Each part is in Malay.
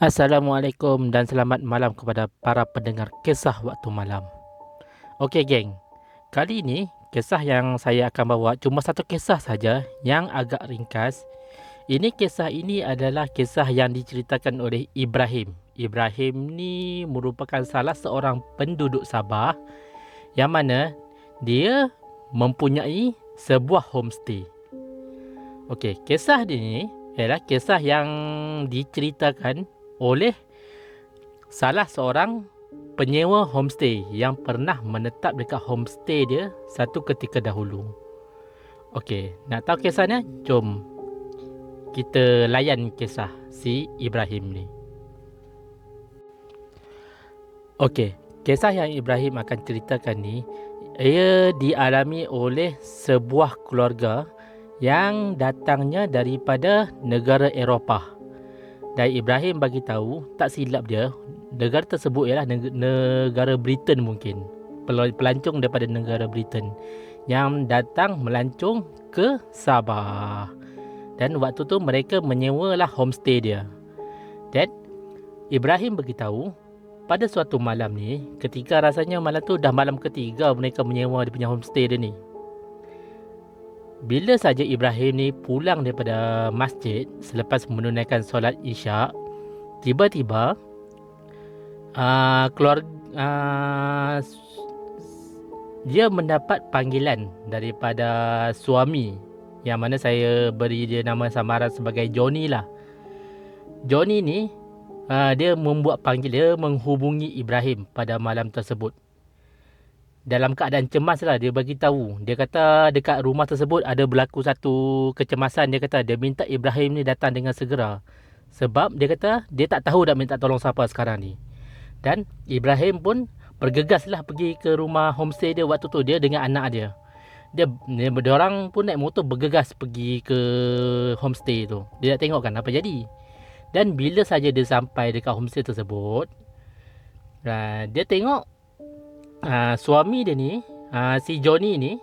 Assalamualaikum dan selamat malam kepada para pendengar kisah waktu malam. Okey geng, kali ini kisah yang saya akan bawa cuma satu kisah saja yang agak ringkas. Kisah ini adalah kisah yang diceritakan oleh Ibrahim. Ibrahim ni merupakan salah seorang penduduk Sabah yang mana dia mempunyai sebuah homestay. Okey, kisah ini ialah kisah yang diceritakan oleh salah seorang penyewa homestay yang pernah menetap dekat homestay dia satu ketika dahulu. Okey, nak tahu kisahnya? Jom kita layan kisah si Ibrahim ni. Okey, kisah yang Ibrahim akan ceritakan ni ia dialami oleh sebuah keluarga yang datangnya daripada negara Eropah. Dan Ibrahim bagi tahu, tak silap dia, negara tersebut ialah negara Britain mungkin. Pelancong daripada negara Britain yang datang melancong ke Sabah. Dan waktu tu mereka menyewalah homestay dia. Dan Ibrahim beritahu, pada suatu malam ni, ketika rasanya malam tu dah malam ketiga mereka menyewa dia punya homestay dia ni. Bila saja Ibrahim ni pulang daripada masjid selepas menunaikan solat Isyak, tiba-tiba dia mendapat panggilan daripada suami yang mana saya beri dia nama samaran sebagai Johnny lah. Johnny ni dia membuat dia menghubungi Ibrahim pada malam tersebut. Dalam keadaan cemas lah, dia bagi tahu. Dia kata dekat rumah tersebut ada berlaku satu kecemasan. Dia kata dia minta Ibrahim ni datang dengan segera. Sebab dia kata dia tak tahu nak minta tolong siapa sekarang ni. Dan Ibrahim pun bergegas lah pergi ke rumah homestay dia waktu tu. Dia dengan anak dia. Dia orang pun naik motor bergegas pergi ke homestay tu. Dia nak tengok kan apa jadi. Dan bila saja dia sampai dekat homestay tersebut, dia tengok suami dia ni, si Johnny ni,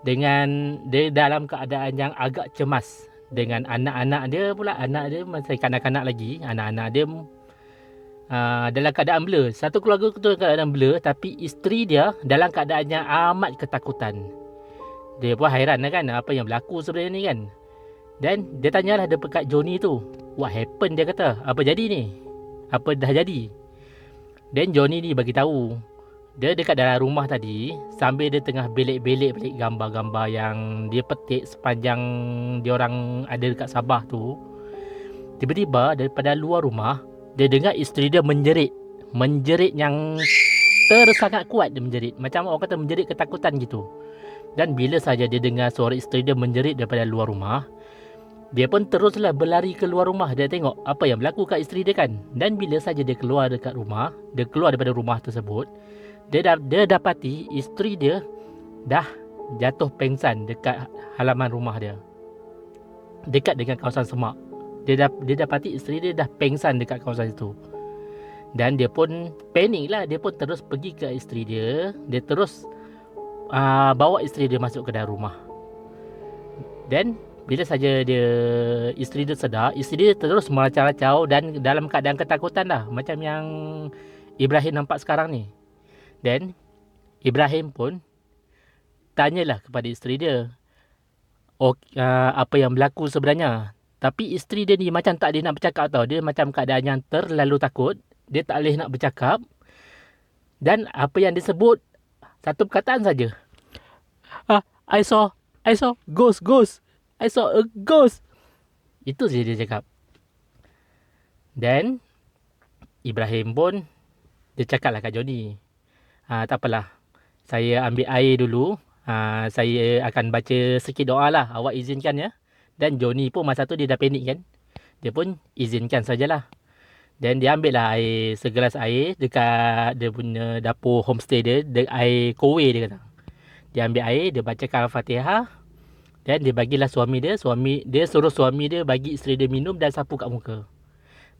dengan dia dalam keadaan yang agak cemas. Dengan anak-anak dia pula, anak dia masih kanak-kanak lagi. Anak-anak dia dalam keadaan blur. Satu keluarga tu dalam keadaan blur, tapi isteri dia dalam keadaan yang amat ketakutan. Dia pun hairan lah kan, apa yang berlaku sebenarnya ni kan. Dan dia tanyalah dekat Johnny tu, what happened, dia kata, apa jadi ni? Apa dah jadi? Dan Johnny ni bagi tahu, dia dekat dalam rumah tadi sambil dia tengah belik-belik balik gambar-gambar yang dia petik sepanjang dia orang ada dekat Sabah tu. Tiba-tiba daripada luar rumah dia dengar isteri dia menjerit yang sangat kuat. Dia menjerit macam orang kata menjerit ketakutan gitu. Dan bila saja dia dengar suara isteri dia menjerit daripada luar rumah, dia pun teruslah berlari keluar rumah. Dia tengok apa yang berlaku kat isteri dia kan. Dan bila saja dia keluar dekat rumah, dia keluar daripada rumah tersebut, dia dapati isteri dia dah jatuh pengsan dekat halaman rumah dia, dekat dengan kawasan semak. Dia dapati isteri dia dah pengsan dekat kawasan itu. Dan dia pun panik lah. Dia pun terus pergi ke isteri dia. Dia terus bawa isteri dia masuk ke dalam rumah. Dan bila saja isteri dia sedar, isteri dia terus meracau-racau dan dalam keadaan ketakutan lah, macam yang Ibrahim nampak sekarang ni. Dan Ibrahim pun tanyalah kepada isteri dia, apa yang berlaku sebenarnya. Tapi isteri dia ni macam tak dia nak bercakap tau. Dia macam keadaan yang terlalu takut. Dia tak boleh nak bercakap. Dan apa yang disebut satu perkataan saja. I saw ghost. I saw a ghost. Itu saja dia cakap. Dan Ibrahim pun dia cakap lah kat Johnny, tak apalah, saya ambil air dulu. Saya akan baca sikit doa lah. Awak izinkan ya. Dan Johnny pun masa tu dia dah panik kan. Dia pun izinkan sajalah. Dan dia ambil lah air, segelas air dekat dia punya dapur homestay dia. Air kowe dia kata. Dia ambil air, dia bacakan Al-Fatihah. Dan dia bagilah suami dia. Dia suruh suami dia bagi isteri dia minum dan sapu kat muka.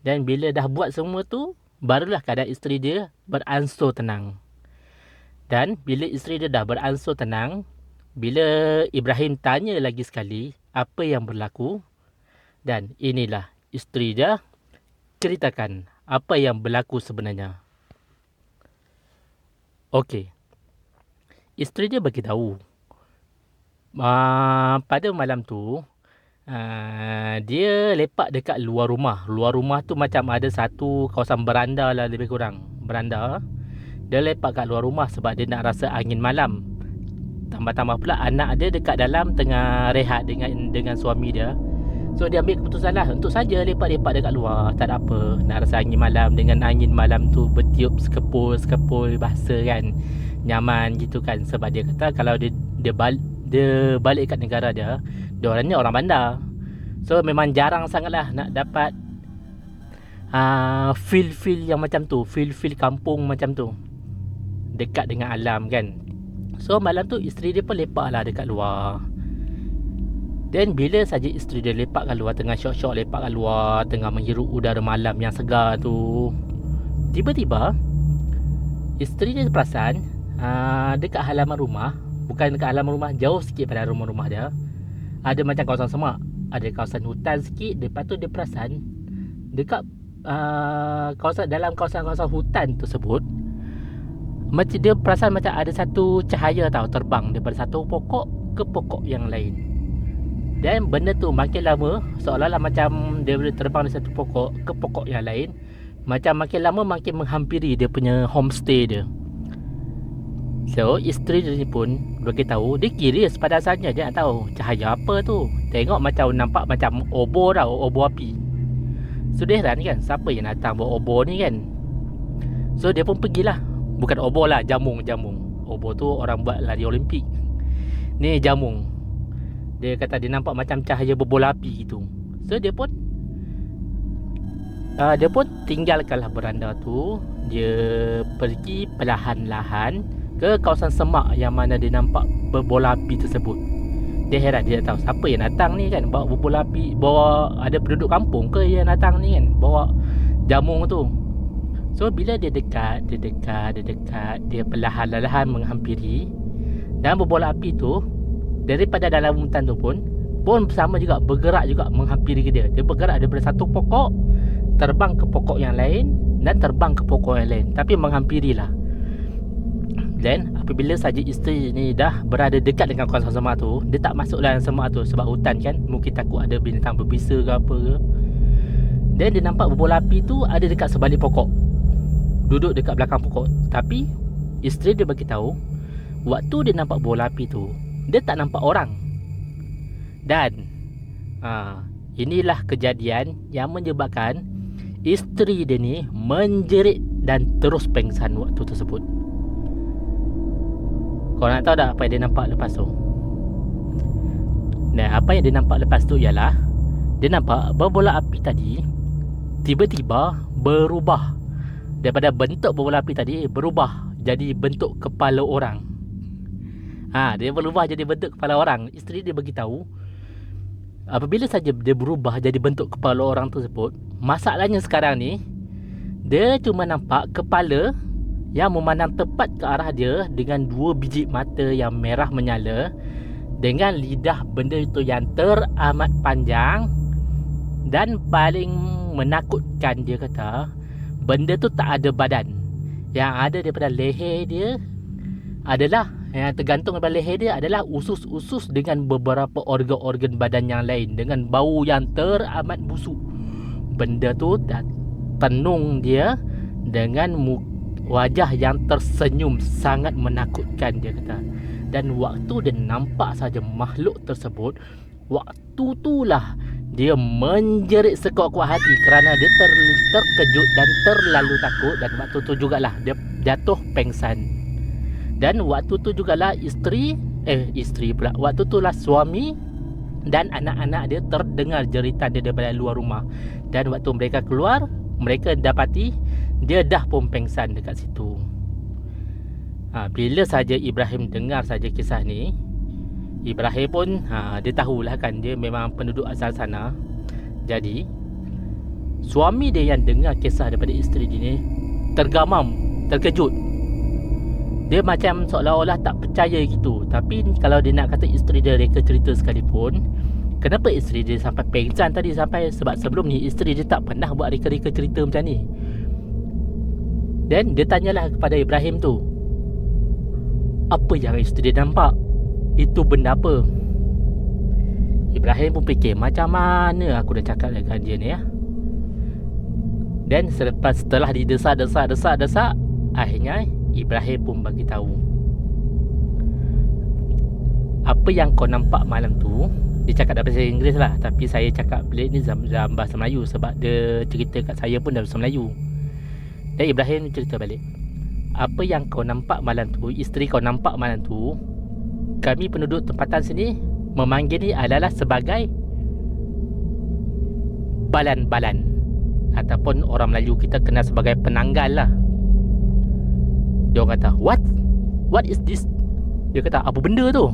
Dan bila dah buat semua tu, barulah keadaan isteri dia beransur tenang. Dan bila isteri dia dah beransur tenang, bila Ibrahim tanya lagi sekali apa yang berlaku, dan inilah isteri dia ceritakan apa yang berlaku sebenarnya. Okey, isteri dia beritahu pada malam tu dia lepak dekat luar rumah. Luar rumah tu macam ada satu kawasan beranda lah, lebih kurang beranda. Dia lepak kat luar rumah sebab dia nak rasa angin malam. Tambah-tambah pula anak dia dekat dalam tengah rehat dengan suami dia. So dia ambil keputusan lah untuk saja lepak-lepak dekat luar. Tak ada apa, nak rasa angin malam. Dengan angin malam tu bertiup sekepul bahasa kan, nyaman gitu kan. Sebab dia kata kalau dia balik kat negara dia orangnya orang bandar. So memang jarang sangat lah nak dapat feel yang macam tu, feel kampung macam tu, dekat dengan alam kan. So malam tu isteri dia pun lepak lah dekat luar. Dan bila saja isteri dia lepak kat luar, tengah syok-syok lepak kat luar, tengah menghirup udara malam yang segar tu, tiba-tiba isteri dia perasan dekat halaman rumah, bukan dekat halaman rumah, jauh sikit pada rumah dia, ada macam kawasan semak, ada kawasan hutan sikit. Lepas tu dia perasan dekat dalam kawasan hutan tersebut, macam dia perasan macam ada satu cahaya terbang daripada satu pokok ke pokok yang lain. Dan benda tu makin lama seolah-olah macam dia boleh terbang dari satu pokok ke pokok yang lain. Macam makin lama makin menghampiri dia punya homestay dia. So isteri dia pun beritahu, dia curious pada asalnya, dia nak tahu cahaya apa tu. Tengok macam nampak macam obor tau, obor api. So dia heran kan, siapa yang datang bawa obor ni kan. So dia pun pergilah. Bukan obor lah, jamung. Obor tu orang buat lari Olimpik. Ni jamung. Dia kata dia nampak macam cahaya berbola api gitu. So dia pun tinggalkanlah beranda tu. Dia pergi perlahan-lahan ke kawasan semak yang mana dia nampak berbola api tersebut. Dia heran, dia tak tahu siapa yang datang ni kan, bawa berbola api, bawa ada penduduk kampung ke yang datang ni kan, bawa jamung tu. So bila dia dekat, dia perlahan-lahan menghampiri. Dan berbola api tu daripada dalam hutan tu pun sama juga, bergerak juga menghampiri ke dia. Dia bergerak daripada satu pokok terbang ke pokok yang lain, dan terbang ke pokok yang lain, tapi menghampirilah. Dan apabila saja isteri ni dah berada dekat dengan kawasan semak tu, dia tak masuk dalam semak tu sebab hutan kan, mungkin takut ada binatang berbisa ke apa ke. Dan dia nampak berbola api tu ada dekat sebalik pokok, duduk dekat belakang pokok. Tapi isteri dia beritahu, waktu dia nampak bola api tu, dia tak nampak orang. Dan inilah kejadian yang menyebabkan isteri dia ni menjerit dan terus pengsan waktu tersebut. Kau nak tahu tak apa yang dia nampak lepas tu? Dan apa yang dia nampak lepas tu ialah, dia nampak berbola api tadi tiba-tiba berubah. Daripada bentuk berbola api tadi berubah jadi bentuk kepala orang. Dia berubah jadi bentuk kepala orang. Isteri dia beritahu, apabila saja dia berubah jadi bentuk kepala orang tersebut, masalahnya sekarang ni dia cuma nampak kepala yang memandang tepat ke arah dia dengan dua biji mata yang merah menyala, dengan lidah benda itu yang teramat panjang. Dan paling menakutkan, dia kata benda tu tak ada badan. Yang ada daripada leher dia adalah, yang tergantung daripada leher dia adalah usus-usus dengan beberapa organ-organ badan yang lain, dengan bau yang teramat busuk. Benda tu dah tenung dia dengan wajah yang tersenyum sangat menakutkan, dia kata. Dan waktu dia nampak saja makhluk tersebut, waktu itulah dia menjerit sekuat-kuat hati kerana dia terkejut dan terlalu takut. Dan waktu tu jugalah dia jatuh pengsan. Dan waktu tu jugalah isteri pula, waktu itulah suami dan anak-anak dia terdengar jeritan dia daripada luar rumah. Dan waktu mereka keluar, mereka dapati dia dah pun pengsan dekat situ. Bila saja Ibrahim dengar saja kisah ni, Ibrahim pun dia tahulah kan, dia memang penduduk asal sana. Jadi suami dia yang dengar kisah daripada isteri dia ni tergamam, terkejut. Dia macam seolah-olah tak percaya gitu. Tapi kalau dia nak kata isteri dia reka cerita sekalipun, Kenapa isteri dia sampai pengsan tadi? Sebab sebelum ni isteri dia tak pernah buat reka-reka cerita macam ni. Dan dia tanyalah kepada Ibrahim tu, apa yang isteri dia nampak? Itu benda apa? Ibrahim pun fikir, macam mana aku dah cakap dengan dia ni ya. Dan setelah didesak, akhirnya Ibrahim pun bagi tahu, apa yang kau nampak malam tu. Dia cakap dalam bahasa Inggeris lah, tapi saya cakap balik ni dalam bahasa Melayu, sebab dia cerita kat saya pun dalam bahasa Melayu. Dan Ibrahim cerita balik, apa yang kau nampak malam tu, isteri kau nampak malam tu, kami penduduk tempatan sini memanggil ni adalah sebagai balan-balan, ataupun orang Melayu kita kenal sebagai penanggal lah. Dia orang kata, what is this? Dia kata, apa benda tu?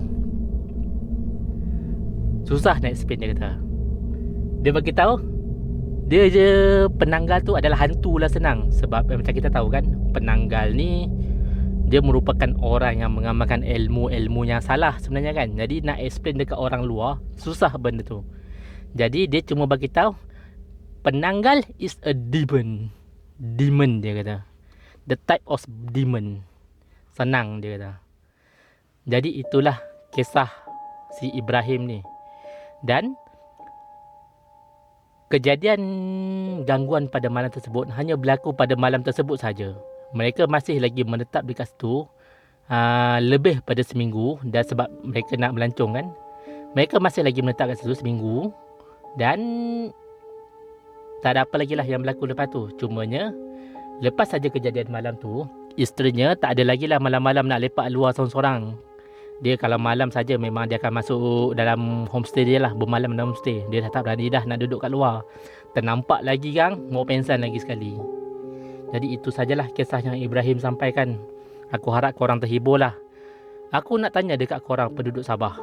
Susah nak explain, dia kata. Dia bagi tahu, dia je penanggal tu adalah hantu lah, senang. Sebab macam kita tahu kan, penanggal ni dia merupakan orang yang mengamalkan ilmu yang salah sebenarnya kan. Jadi nak explain dekat orang luar susah benda tu. Jadi dia cuma bagi tahu penanggal is a demon. Demon, dia kata. The type of demon. Senang, dia kata. Jadi itulah kisah si Ibrahim ni. Dan kejadian gangguan pada malam tersebut hanya berlaku pada malam tersebut saja. Mereka masih lagi menetap dekat situ lebih pada seminggu. Dan sebab mereka nak melancong kan, mereka masih lagi menetap kat situ seminggu. Dan tak ada apa lagi lah yang berlaku lepas tu. Cumanya lepas saja kejadian malam tu, isterinya tak ada lagi lah malam-malam nak lepak luar seorang-seorang. Dia kalau malam saja memang dia akan masuk dalam homestay dia lah, bermalam dalam homestay. Dia dah tak berani dah nak duduk kat luar. Ternampak lagi kan, mau pensan lagi sekali. Jadi itu sajalah kisah yang Ibrahim sampaikan. Aku harap korang terhibur lah. Aku nak tanya dekat korang penduduk Sabah,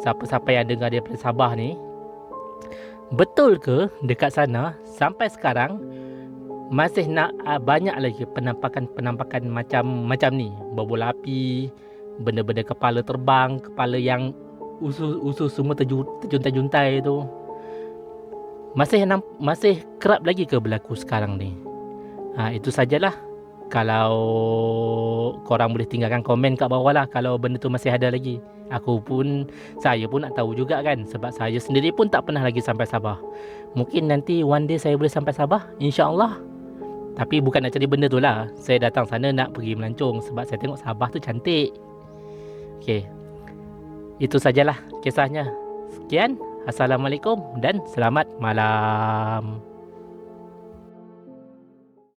siapa-siapa yang dengar daripada Sabah ni, betul ke dekat sana sampai sekarang masih nak banyak lagi penampakan macam ni? Berbola api, benda-benda kepala terbang, kepala yang usus semua terjuntai-juntai tu. Masih kerap lagi ke berlaku sekarang ni? Itu sajalah. Kalau korang boleh tinggalkan komen kat bawah lah kalau benda tu masih ada lagi. Saya pun nak tahu juga kan, sebab saya sendiri pun tak pernah lagi sampai Sabah. Mungkin nanti one day saya boleh sampai Sabah, insya-Allah. Tapi bukan nak cari benda tu lah. Saya datang sana nak pergi melancong sebab saya tengok Sabah tu cantik. Okey. Itu sajalah kisahnya. Sekian. Assalamualaikum dan selamat malam.